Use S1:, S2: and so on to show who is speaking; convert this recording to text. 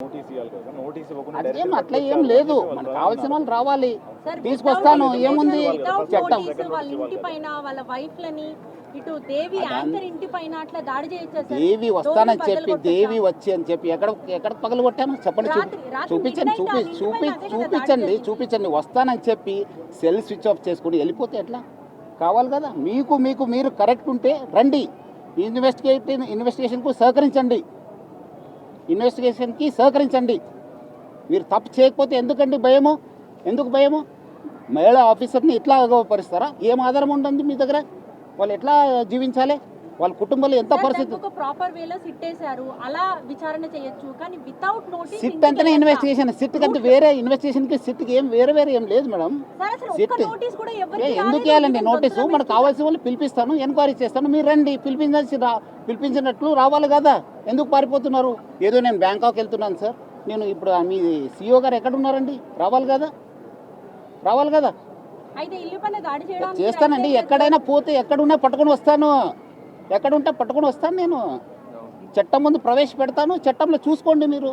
S1: అదేం అట్లా ఏం లేదు, మనకు కావాల్సిన వాళ్ళు రావాలి, తీసుకొస్తాను, ఏముంది చట్టం.
S2: వాళ్ళ ఇంటి పైన వాళ్ళ వైఫ్లని ఇటు దేవి యాంకర్ ఇంటి పైన అట్లా దాడి చేయొచ్చు.
S1: దేవి వస్తానని చెప్పి, దేవి వచ్చి అని చెప్పి ఎక్కడ పగలు కొట్టాను చెప్పండి, చూపించండి చూపించండి చూపించండి. వస్తానని చెప్పి సెల్ స్విచ్ ఆఫ్ చేసుకుని వెళ్ళిపోతే ఎట్లా? కావాలి కదా మీకు మీరు కరెక్ట్ ఉంటే రండి, ఇన్వెస్టిగేషన్కు సహకరించండి. మీరు తప్పు చేయకపోతే ఎందుకండి భయము? ఎందుకు భయము? మహిళా ఆఫీసర్ని ఇట్లా అగౌరవపరుస్తారా? ఏం ఆధారం ఉంటుంది మీ దగ్గర? వాళ్ళు ఎట్లా జీవించాలి? వాళ్ళ కుటుంబంలో ఎంత పరిస్థితి?
S2: ప్రాపర్ వేలో సిట్ వేశారు, అలా విచారణ చేయొచ్చు, కానీ వితౌట్ నోటీస్
S1: సిట్ అంటేనే ఇన్వెస్టిగేషన్. సిట్ కంటే వేరే ఇన్వెస్టిగేషన్కి సిట్కి ఏం వేరే ఏం లేదు మేడం. సిట్ ఎందుకు వేయాలండి నోటీసు? మనకు కావాల్సిన వాళ్ళు పిలిపిస్తాను, ఎంక్వైరీ చేస్తాను, మీరు రండి. పిలిపించినట్లు రావాలి కదా, ఎందుకు పారిపోతున్నారు? ఏదో నేను బ్యాంకాక్ వెళ్తున్నాను సార్, నేను ఇప్పుడు మీ సిఇఓ గారు ఎక్కడ ఉన్నారండి? రావాలి కదా. చేస్తానండి, ఎక్కడైనా పోతే ఎక్కడున్నా పట్టుకొని వస్తాను, ఎక్కడుంటే పట్టుకొని వస్తాను. నేను చట్టం ముందు ప్రవేశపెడతాను, చట్టంలో చూసుకోండి మీరు.